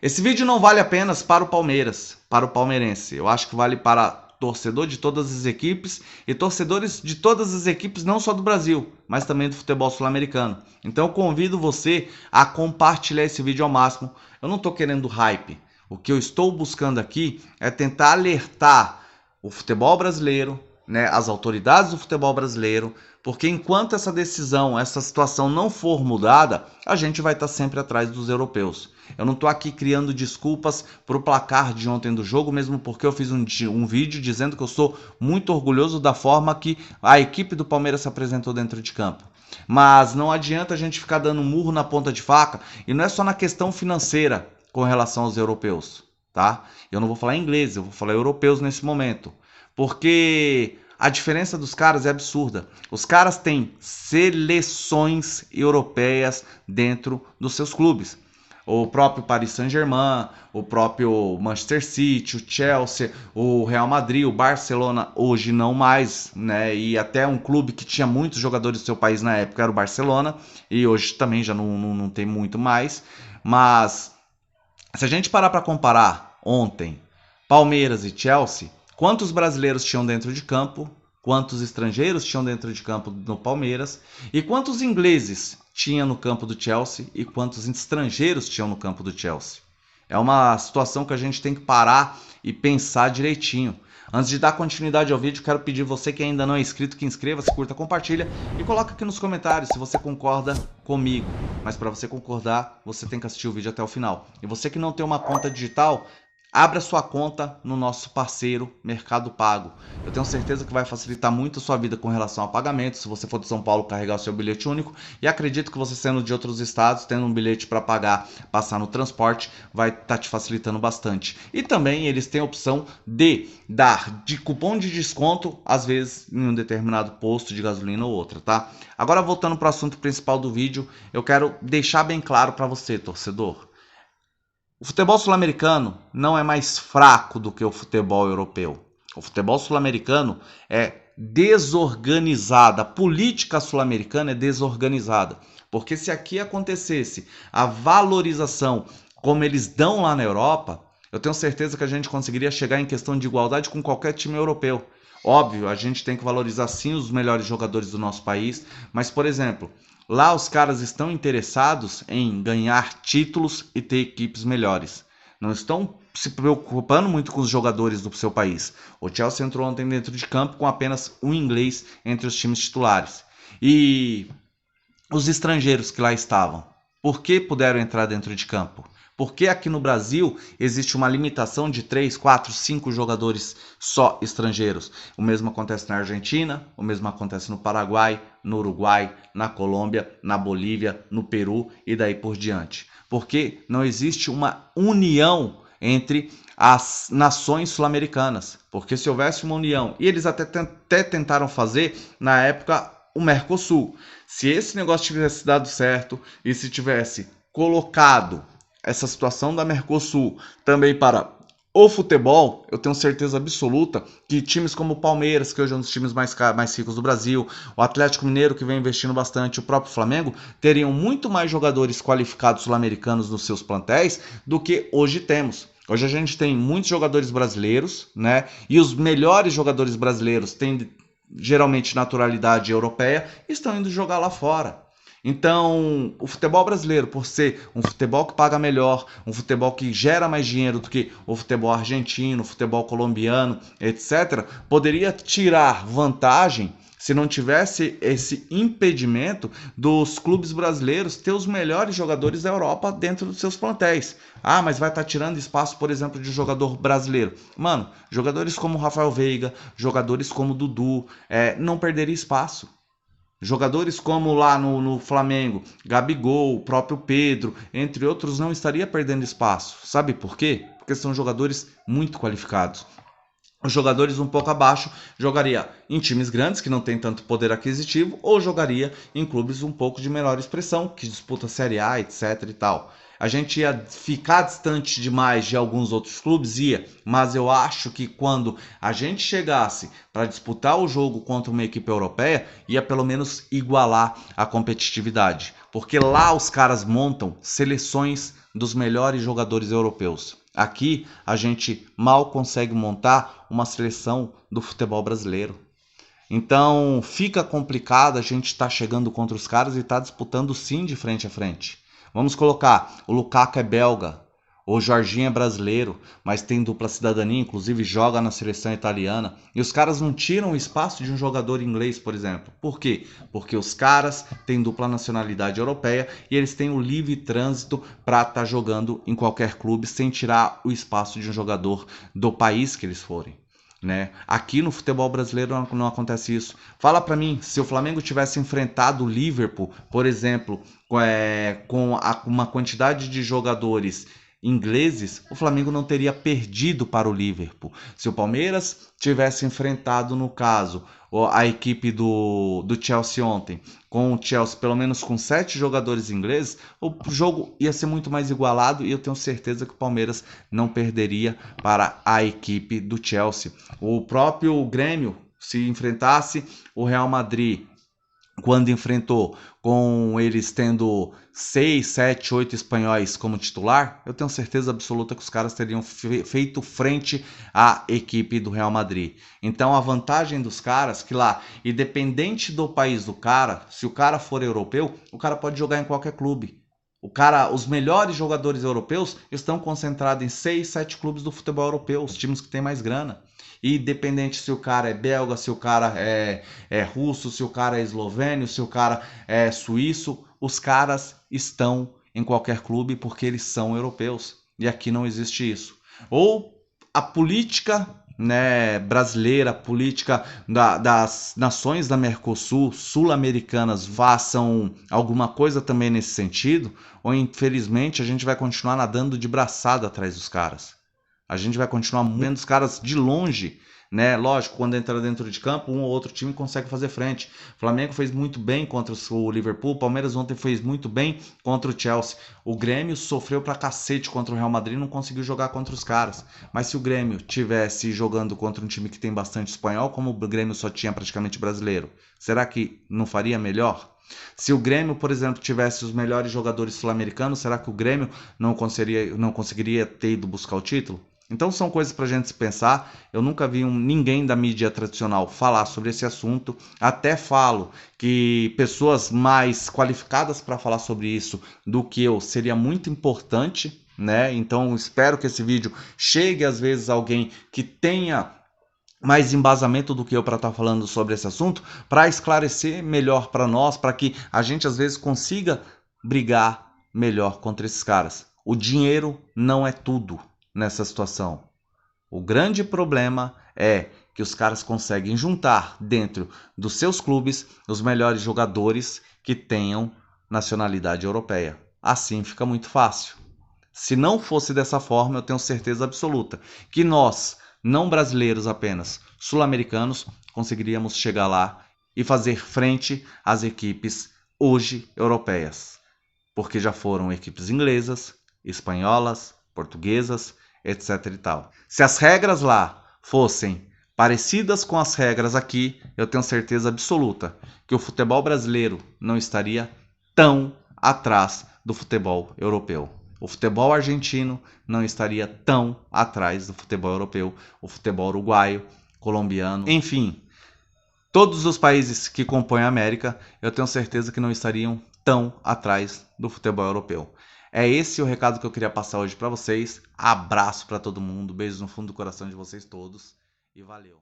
Esse vídeo não vale apenas para o Palmeiras, para o palmeirense. Eu acho que vale para torcedor de todas as equipes e torcedores de todas as equipes, não só do Brasil, mas também do futebol sul-americano. Então eu convido você a compartilhar esse vídeo ao máximo. Eu não estou querendo hype. O que eu estou buscando aqui é tentar alertar o futebol brasileiro, né, as autoridades do futebol brasileiro, porque enquanto essa decisão, essa situação não for mudada, a gente vai estar sempre atrás dos europeus. Eu não estou aqui criando desculpas para o placar de ontem do jogo, mesmo porque eu fiz um vídeo dizendo que eu sou muito orgulhoso da forma que a equipe do Palmeiras se apresentou dentro de campo. Mas não adianta a gente ficar dando murro na ponta de faca, e não é só na questão financeira com relação aos europeus, tá? Eu não vou falar inglês, eu vou falar europeus nesse momento, porque a diferença dos caras é absurda. Os caras têm seleções europeias dentro dos seus clubes. O próprio Paris Saint-Germain, o próprio Manchester City, o Chelsea, o Real Madrid, o Barcelona, hoje não mais, né? E até um clube que tinha muitos jogadores do seu país na época era o Barcelona, e hoje também já não tem muito mais. Mas se a gente parar para comparar ontem, Palmeiras e Chelsea, quantos brasileiros tinham dentro de campo, quantos estrangeiros tinham dentro de campo no Palmeiras e quantos ingleses tinha no campo do Chelsea e quantos estrangeiros tinham no campo do Chelsea. É uma situação que a gente tem que parar e pensar direitinho. Antes de dar continuidade ao vídeo, quero pedir você que ainda não é inscrito, que inscreva-se, curta, compartilha e coloca aqui nos comentários se você concorda comigo. Mas para você concordar, você tem que assistir o vídeo até o final. E você que não tem uma conta digital, abra sua conta no nosso parceiro Mercado Pago. Eu tenho certeza que vai facilitar muito a sua vida com relação a pagamentos. Se você for de São Paulo, carregar o seu bilhete único. E acredito que você sendo de outros estados, tendo um bilhete para pagar, passar no transporte, vai estar te facilitando bastante. E também eles têm a opção de dar de cupom de desconto, às vezes em um determinado posto de gasolina ou outra, tá? Agora voltando para o assunto principal do vídeo, eu quero deixar bem claro para você, torcedor. O futebol sul-americano não é mais fraco do que o futebol europeu. O futebol sul-americano é desorganizado. A política sul-americana é desorganizada. Porque se aqui acontecesse a valorização como eles dão lá na Europa, eu tenho certeza que a gente conseguiria chegar em questão de igualdade com qualquer time europeu. Óbvio, a gente tem que valorizar sim os melhores jogadores do nosso país, mas, por exemplo, lá os caras estão interessados em ganhar títulos e ter equipes melhores. Não estão se preocupando muito com os jogadores do seu país. O Chelsea entrou ontem dentro de campo com apenas um inglês entre os times titulares. E os estrangeiros que lá estavam, por que puderam entrar dentro de campo? Porque aqui no Brasil existe uma limitação de 3, 4, 5 jogadores só estrangeiros. O mesmo acontece na Argentina, o mesmo acontece no Paraguai, no Uruguai, na Colômbia, na Bolívia, no Peru e daí por diante. Porque não existe uma união entre as nações sul-americanas. Porque se houvesse uma união, e eles até tentaram fazer na época o Mercosul. Se esse negócio tivesse dado certo e se tivesse colocado essa situação da Mercosul também para o futebol, eu tenho certeza absoluta que times como o Palmeiras, que hoje é um dos times mais ricos do Brasil, o Atlético Mineiro, que vem investindo bastante, o próprio Flamengo, teriam muito mais jogadores qualificados sul-americanos nos seus plantéis do que hoje temos. Hoje a gente tem muitos jogadores brasileiros, né? E os melhores jogadores brasileiros têm geralmente naturalidade europeia e estão indo jogar lá fora. Então, o futebol brasileiro, por ser um futebol que paga melhor, um futebol que gera mais dinheiro do que o futebol argentino, o futebol colombiano, etc., poderia tirar vantagem se não tivesse esse impedimento dos clubes brasileiros ter os melhores jogadores da Europa dentro dos seus plantéis. Ah, mas vai estar tirando espaço, por exemplo, de jogador brasileiro. Mano, jogadores como Rafael Veiga, jogadores como Dudu, não perderia espaço. Jogadores como lá no Flamengo, Gabigol, o próprio Pedro, entre outros, não estaria perdendo espaço. Sabe por quê? Porque são jogadores muito qualificados. Os jogadores um pouco abaixo jogaria em times grandes que não tem tanto poder aquisitivo ou jogaria em clubes um pouco de menor expressão, que disputa Série A, etc e tal. A gente ia ficar distante demais de alguns outros clubes, ia, mas eu acho que quando a gente chegasse para disputar o jogo contra uma equipe europeia, ia pelo menos igualar a competitividade. porque lá os caras montam seleções dos melhores jogadores europeus. Aqui a gente mal consegue montar uma seleção do futebol brasileiro. Então fica complicado, a gente estar chegando contra os caras e estar disputando sim de frente a frente. Vamos colocar, o Lukaku é belga, o Jorginho é brasileiro, mas tem dupla cidadania, inclusive joga na seleção italiana. E os caras não tiram o espaço de um jogador inglês, por exemplo. Por quê? Porque os caras têm dupla nacionalidade europeia e eles têm o livre trânsito para estar jogando em qualquer clube sem tirar o espaço de um jogador do país que eles forem. Né? Aqui no futebol brasileiro não acontece isso. Fala para mim, se o Flamengo tivesse enfrentado o Liverpool, por exemplo, com uma quantidade de jogadores ingleses, o Flamengo não teria perdido para o Liverpool. Se o Palmeiras tivesse enfrentado, no caso, a equipe do Chelsea ontem, com o Chelsea pelo menos com 7 jogadores ingleses, o jogo ia ser muito mais igualado e eu tenho certeza que o Palmeiras não perderia para a equipe do Chelsea. O próprio Grêmio, se enfrentasse o Real Madrid, quando enfrentou, com eles tendo 6, 7, 8 espanhóis como titular, eu tenho certeza absoluta que os caras teriam feito frente à equipe do Real Madrid. Então a vantagem dos caras, que lá, independente do país do cara, se o cara for europeu, o cara pode jogar em qualquer clube. Os melhores jogadores europeus estão concentrados em 6, 7 clubes do futebol europeu, os times que têm mais grana. E independente se o cara é belga, se o cara é russo, se o cara é eslovênio, se o cara é suíço, os caras estão em qualquer clube porque eles são europeus. E aqui não existe isso. Ou a política, né, brasileira, a política das nações da Mercosul, sul-americanas, façam alguma coisa também nesse sentido, ou infelizmente a gente vai continuar nadando de braçada atrás dos caras. A gente vai continuar vendo os caras de longe, né? Lógico, quando entra dentro de campo, um ou outro time consegue fazer frente. O Flamengo fez muito bem contra o Liverpool, o Palmeiras ontem fez muito bem contra o Chelsea. O Grêmio sofreu pra cacete contra o Real Madrid e não conseguiu jogar contra os caras. Mas se o Grêmio tivesse jogando contra um time que tem bastante espanhol, como o Grêmio só tinha praticamente brasileiro, será que não faria melhor? Se o Grêmio, por exemplo, tivesse os melhores jogadores sul-americanos, será que o Grêmio não conseguiria ter ido buscar o título? Então são coisas para a gente se pensar. Eu nunca vi ninguém da mídia tradicional falar sobre esse assunto. Até falo que pessoas mais qualificadas para falar sobre isso do que eu seria muito importante, né? Então espero que esse vídeo chegue às vezes a alguém que tenha mais embasamento do que eu para estar falando sobre esse assunto, para esclarecer melhor para nós, para que a gente às vezes consiga brigar melhor contra esses caras. O dinheiro não é tudo nessa situação. O grande problema é que os caras conseguem juntar dentro dos seus clubes os melhores jogadores que tenham nacionalidade europeia. Assim fica muito fácil. Se não fosse dessa forma, eu tenho certeza absoluta que nós, não brasileiros apenas, sul-americanos, conseguiríamos chegar lá e fazer frente às equipes hoje europeias. Porque já foram equipes inglesas, espanholas, portuguesas, etc e tal. Se as regras lá fossem parecidas com as regras aqui, eu tenho certeza absoluta que o futebol brasileiro não estaria tão atrás do futebol europeu. O futebol argentino não estaria tão atrás do futebol europeu, o futebol uruguaio, colombiano, enfim, todos os países que compõem a América, eu tenho certeza que não estariam tão atrás do futebol europeu. É esse o recado que eu queria passar hoje para vocês. Abraço para todo mundo, beijos no fundo do coração de vocês todos e valeu.